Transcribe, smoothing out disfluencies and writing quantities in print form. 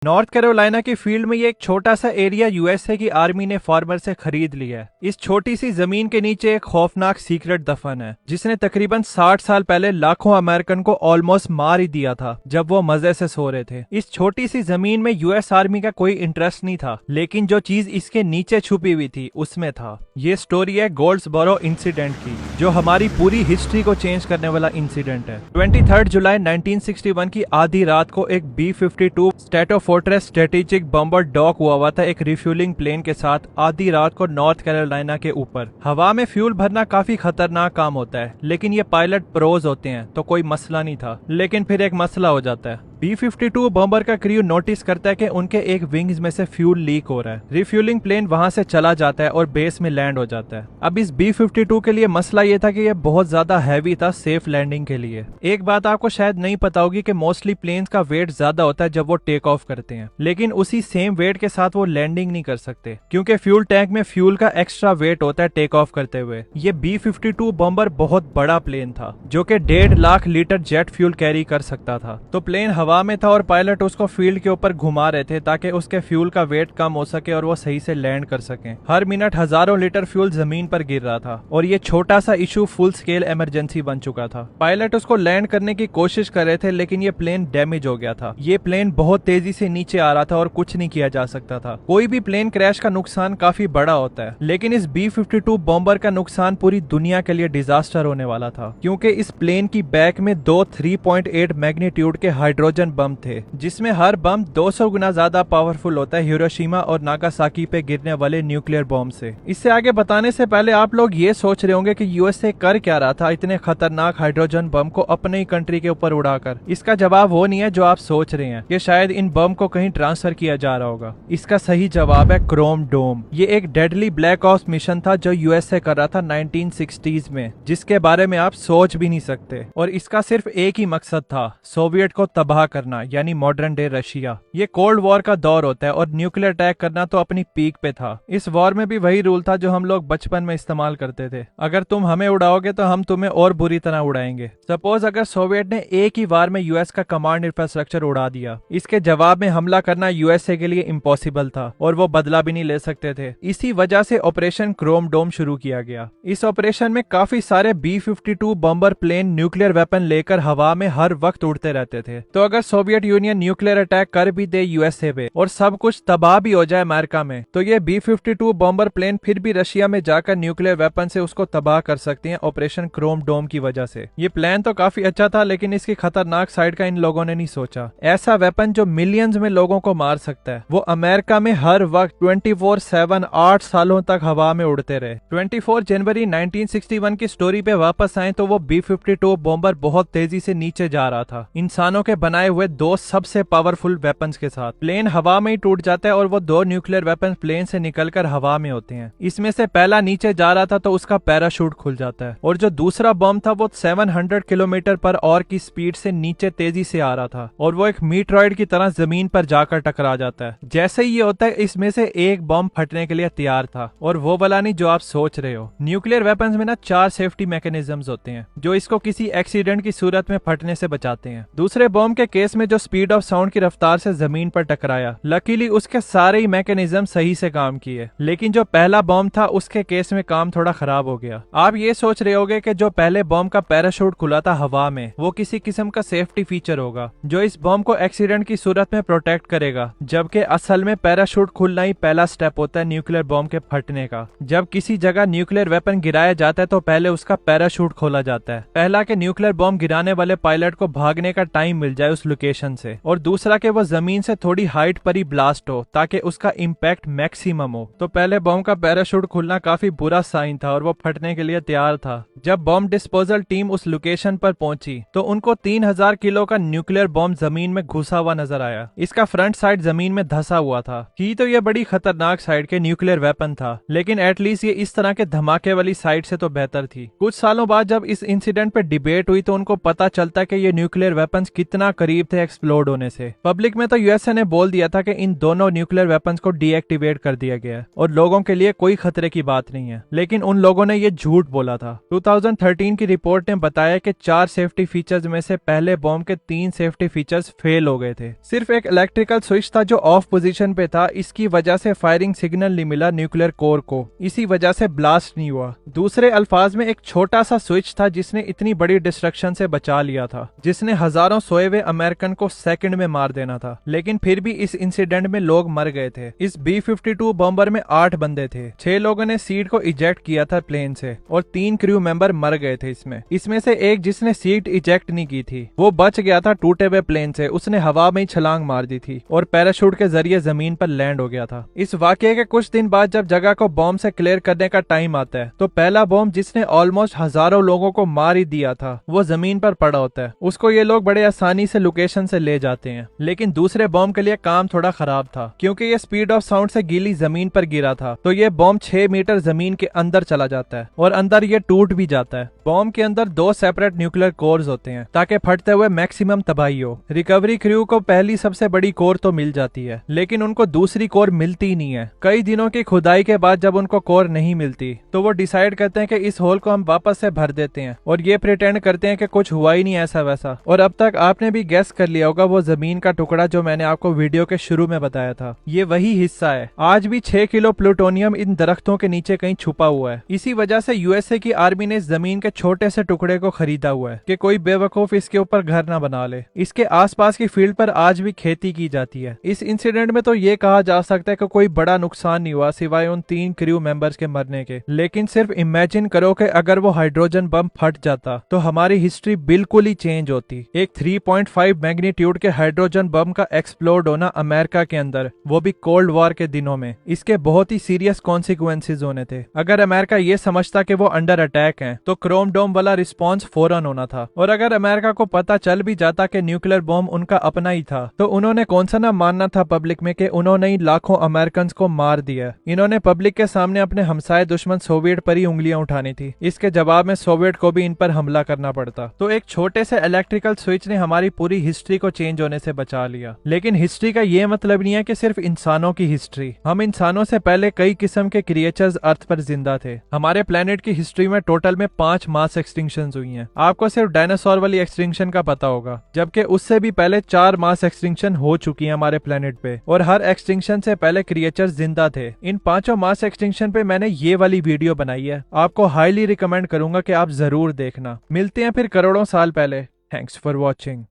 North Carolina की field में ये एक छोटा सा एरिया यूएसए की आर्मी ने फार्मर से खरीद लिया है। इस छोटी सी जमीन के नीचे एक खौफनाक सीक्रेट दफन है जिसने तकरीबन 60 साल पहले लाखों अमेरिकन को ऑलमोस्ट मार ही दिया था जब वो मजे से सो रहे थे। इस छोटी सी जमीन में यूएस आर्मी का कोई इंटरेस्ट नहीं था, लेकिन जो चीज इसके नीचे छुपी हुई थी उसमें था। ये स्टोरी है गोल्ड्सबोरो इंसिडेंट की, जो हमारी पूरी हिस्ट्री को चेंज करने वाला इंसिडेंट है। 23 जुलाई 1961 की आधी रात को एक B-52 स्ट्रेटोफोर्ट्रेस स्ट्रेटेजिक बम्बर डॉक हुआ था एक रिफ्यूलिंग प्लेन के साथ आधी रात को नॉर्थ कैरोलिना के ऊपर। हवा में फ्यूल भरना काफी खतरनाक काम होता है, लेकिन ये पायलट प्रोज होते हैं तो कोई मसला नहीं था। लेकिन फिर एक मसला हो जाता है। B-52 बॉम्बर का क्रू नोटिस करता है कि उनके एक विंग्स में से फ्यूल लीक हो रहा है। रिफ्यूलिंग प्लेन वहां से चला जाता है और बेस में लैंड हो जाता है। अब इस B-52 के लिए मसला ये था कि ये बहुत ज्यादा हैवी था सेफ लैंडिंग के लिए। एक बात आपको शायद नहीं पता होगी कि मोस्टली प्लेन्स का वेट ज्यादा होता है जब वो टेक ऑफ करते हैं, लेकिन उसी सेम वेट के साथ वो लैंडिंग नहीं कर सकते क्योंकि फ्यूल टैंक में फ्यूल का एक्स्ट्रा वेट होता है टेक ऑफ करते हुए। ये B-52 बॉम्बर बहुत बड़ा प्लेन था जो कि 1.5 lakh litre jet fuel carry कर सकता था। तो प्लेन हवा में था और पायलट उसको फील्ड के ऊपर घुमा रहे थे ताकि उसके फ्यूल का वेट कम हो सके और वो सही से लैंड कर सके। हर मिनट हजारों लीटर फ्यूल जमीन पर गिर रहा था और ये छोटा सा इशू फुल स्केल इमरजेंसी बन चुका था। पायलट उसको लैंड करने की कोशिश कर रहे थे, लेकिन ये प्लेन डैमेज हो गया था। ये प्लेन बहुत तेजी से नीचे आ रहा था और कुछ नहीं किया जा सकता था। कोई भी प्लेन क्रैश का नुकसान काफी बड़ा होता है, लेकिन इस B-52 बॉम्बर का नुकसान पूरी दुनिया के लिए डिजास्टर होने वाला था क्योंकि इस प्लेन की बैक में 3.8 मैग्नीट्यूड के हाइड्रोजन बम थे, जिसमें हर बम 200 गुना ज्यादा पावरफुल होता है हिरोशिमा और नागासाकी पे गिरने वाले न्यूक्लियर बॉम्ब से। इससे आगे बताने से पहले आप लोग ये सोच रहे होंगे कि यूएसए कर क्या रहा था इतने खतरनाक हाइड्रोजन बम को अपने ही कंट्री के ऊपर उड़ाकर। इसका जवाब वो नहीं है जो आप सोच रहे हैं कि शायद इन बम को कहीं ट्रांसफर किया जा रहा होगा। इसका सही जवाब है क्रोम डोम। ये एक डेडली ब्लैक ऑप्स मिशन था जो यूएसए कर रहा था 1960s में, जिसके बारे में आप सोच भी नहीं सकते। और इसका सिर्फ एक ही मकसद था, सोवियत को तबाह करना, यानी मॉडर्न डे रशिया। ये कोल्ड वॉर का दौर होता है और न्यूक्लियर अटैक करना तो अपनी पीक पे था। इस वॉर में भी वही रूल था जो हम लोग बचपन में इस्तेमाल करते थे, अगर तुम हमें उड़ाओगे तो हम तुम्हें और बुरी तरह उड़ाएंगे। सपोज अगर सोवियत ने एक ही वार में यूएस का कमांड इंफ्रास्ट्रक्चर उड़ा दिया, इसके जवाब में हमला करना यूएसए के लिए इम्पॉसिबल था और वो बदला भी नहीं ले सकते थे। इसी वजह से ऑपरेशन क्रोम डोम शुरू किया गया। इस ऑपरेशन में काफी सारे B-52 bomber plane nuclear weapon लेकर हवा में हर वक्त उड़ते रहते थे। तो अगर सोवियत यूनियन न्यूक्लियर अटैक कर भी दे यूएसए पे और सब कुछ तबाह भी हो जाए अमेरिका में, तो ये B-52 बॉम्बर प्लेन फिर भी रशिया में जाकर न्यूक्लियर वेपन से उसको तबाह कर सकती हैं ऑपरेशन क्रोम डोम की वजह से। ये प्लान तो काफी अच्छा था, लेकिन इसकी खतरनाक साइड का इन लोगों ने नहीं सोचा। ऐसा वेपन जो मिलियंस में लोगों को मार सकता है, वो अमेरिका में हर वक्त 24/7 8 सालों तक हवा में उड़ते रहे। 24 जनवरी 1961 की स्टोरी पे वापस आए तो वो B-52 बॉम्बर बहुत तेजी से नीचे जा रहा था, इंसानों के बनाए हुए 2 सबसे पावरफुल वेपन्स के साथ। प्लेन हवा में ही टूट जाता है और वो 2 न्यूक्लियर वेपन प्लेन से निकलकर हवा में होते हैं। इसमें से पहला नीचे जा रहा था तो उसका पैराशूट खुल जाता है, और जो दूसरा बम था वो 700 किलोमीटर पर आवर की स्पीड से नीचे तेजी से आ रहा था और वो एक मीटरॉइड की तरह जमीन पर जाकर टकरा जाता है। जैसे ही ये होता है, इसमें से एक बम फटने के लिए तैयार था, और वो वाला नहीं जो आप सोच रहे हो। न्यूक्लियर वेपन्स में ना 4 सेफ्टी मैकेनिज्म्स होते हैं जो इसको किसी एक्सीडेंट की सूरत में फटने से बचाते हैं। दूसरे बम के केस में जो स्पीड ऑफ साउंड की रफ्तार से जमीन पर टकराया, लकीली उसके सारे ही मैकेनिज्म सही से काम किए, लेकिन जो पहला बम था उसके केस में काम थोड़ा खराब हो गया। आप ये सोच रहे होगे कि जो पहले बम का पैराशूट खुला था हवा में, वो किसी किस्म का सेफ्टी फीचर होगा जो इस बम को एक्सीडेंट की सूरत में प्रोटेक्ट करेगा, जबकि असल में पैराशूट खुलना ही पहला स्टेप होता है न्यूक्लियर बम के फटने का। जब किसी जगह न्यूक्लियर वेपन गिराया जाता है तो पहले उसका पैराशूट खोला जाता है। पहला के न्यूक्लियर बम गिराने वाले पायलट को भागने का टाइम मिल जाए उस लोकेशन से, और दूसरा के वो जमीन से थोड़ी हाइट पर ही ब्लास्ट हो ताकि उसका इम्पैक्ट मैक्सिमम हो। तो पहले बम का पैराशूट खुलना काफी बुरा साइन था और वो फटने के लिए तैयार था। जब बम डिस्पोजल टीम उस लोकेशन पर पहुंची तो उनको 3000 किलो का न्यूक्लियर बम जमीन में घुसा हुआ नजर आया। इसका फ्रंट साइड जमीन में धंसा हुआ था। ही तो ये बड़ी खतरनाक साइड के न्यूक्लियर वेपन था, लेकिन एटलीस्ट ये इस तरह के धमाके वाली साइड से तो बेहतर थी। कुछ सालों बाद जब इस इंसिडेंट पे डिबेट हुई तो उनको पता चलता कि ये न्यूक्लियर वेपन्स कितना करीब करीब थे एक्सप्लोड होने से। पब्लिक में तो यूएसए ने बोल दिया था कि इन दोनों न्यूक्लियर वेपन्स को डीएक्टिवेट कर दिया गया है और लोगों के लिए कोई खतरे की बात नहीं है, लेकिन उन लोगों ने ये झूठ बोला था। 2013 की रिपोर्ट ने बताया कि 4 सेफ्टी फीचर्स में से पहले बॉम्ब के 3 सेफ्टी फीचर्स फेल हो गए थे। सिर्फ एक इलेक्ट्रिकल स्विच था जो ऑफ पोजीशन पे था, इसकी वजह से फायरिंग सिग्नल नहीं मिला न्यूक्लियर कोर को, इसी वजह से ब्लास्ट नहीं हुआ। दूसरे अल्फाज में एक छोटा सा स्विच था जिसने इतनी बड़ी डिस्ट्रक्शन से बचा लिया था, जिसने हजारों सोए हुए अमेरिकन को सेकंड में मार देना था, लेकिन फिर भी इस इंसिडेंट में लोग मर गए थे। इस B-52 बॉम्बर में 8 बंदे थे, 6 लोगों ने सीट को इजेक्ट किया था प्लेन से और 3 क्रू मेंबर मर गए थे। इसमें से एक जिसने सीट इजेक्ट नहीं की थी वो बच गया था टूटे हुए प्लेन से, उसने हवा में ही छलांग मार दी थी और पैराशूट के जरिए जमीन पर लैंड हो गया था। इस वाकये के कुछ दिन बाद जब जगह को बॉम्ब से क्लियर करने का टाइम आता है तो पहला बॉम्ब जिसने ऑलमोस्ट हजारों लोगों को मार ही दिया था वो जमीन पर पड़ा होता है, उसको ये लोग बड़े आसानी से लोकेशन से ले जाते हैं। लेकिन दूसरे बॉम्ब के लिए काम थोड़ा खराब था, क्योंकि ये स्पीड ऑफ साउंड से गीली जमीन पर गिरा था तो ये बॉम्ब 6 मीटर जमीन के अंदर चला जाता है और अंदर ये टूट भी जाता है। बॉम्ब के अंदर 2 सेपरेट न्यूक्लियर कोर्स होते हैं ताकि फटते हुए मैक्सिमम तबाही हो। रिकवरी क्रू को पहली सबसे बड़ी कोर तो मिल जाती है, लेकिन उनको दूसरी कोर मिलती ही नहीं है। कई दिनों की खुदाई के बाद जब उनको कोर नहीं मिलती तो वो डिसाइड करते हैं कि इस होल को हम वापस से भर देते हैं और ये प्रिटेंड करते हैं कि कुछ हुआ ही नहीं ऐसा वैसा। और अब तक आपने भी गेस कर लिया होगा वो जमीन का टुकड़ा जो मैंने आपको वीडियो के शुरू में बताया था, ये वही हिस्सा है। आज भी 6 किलो प्लूटोनियम इन दरख्तों के नीचे कहीं छुपा हुआ है। इसी वजह से यूएसए की आर्मी ने इस जमीन के छोटे से टुकड़े को खरीदा हुआ है कि कोई बेवकूफ इसके ऊपर घर ना बना ले। इसके आसपास की फील्ड पर आज भी खेती की जाती है। इस इंसिडेंट में तो ये कहा जा सकता है कि कोई बड़ा नुकसान नहीं हुआ सिवाय उन 3 क्रू मेंबर्स के मरने के, लेकिन सिर्फ इमेजिन करो कि अगर वो हाइड्रोजन बम फट जाता तो हमारी हिस्ट्री बिल्कुल ही चेंज होती। एक 3.5 मैग्नीट्यूड के हाइड्रोजन बम का एक्सप्लोड होना अमेरिका के अंदर, वो भी कोल्ड वॉर के दिनों में, इसके बहुत ही सीरियस कॉन्सिक्वेंसेज होने थे। अगर अमेरिका ये समझता कि वो अंडर अटैक हैं तो क्रोम डोम वाला रिस्पॉन्स फौरन होना था, और अगर अमेरिका को पता चल भी जाता कि न्यूक्लियर बॉम्ब उनका अपना ही था तो उन्होंने कौन सा ना मानना था पब्लिक में कि उन्होंने ही लाखों अमेरिकन को मार दिया। इन्होंने पब्लिक के सामने अपने हमसाये दुश्मन सोवियत पर ही उंगलियां उठानी थी। इसके जवाब में सोवियत को भी इन पर हमला करना पड़ता। तो एक छोटे से इलेक्ट्रिकल स्विच ने हमारी पूरी हिस्ट्री को चेंज होने से बचा लिया। लेकिन हिस्ट्री का ये मतलब नहीं है कि सिर्फ इंसानों की हिस्ट्री। हम इंसानों से पहले कई किस्म के क्रिएचर्स अर्थ पर जिंदा थे। हमारे प्लेनेट की हिस्ट्री में टोटल में 5 मास एक्सटिंक्शंस हुई हैं। आपको सिर्फ डायनासोर वाली एक्सटिंक्शन का पता होगा, जबकि उससे भी पहले 4 मास एक्सटिंक्शन हो चुकी है हमारे प्लेनेट पे, और हर एक्सटिंक्शन से पहले क्रिएचर्स जिंदा थे। इन 5 मास एक्सटिंक्शन पे मैंने ये वाली वीडियो बनाई है, आपको हाईली रिकमेंड करूंगा कि आप जरूर देखना। मिलते हैं फिर करोड़ों साल पहले। Thanks for watching.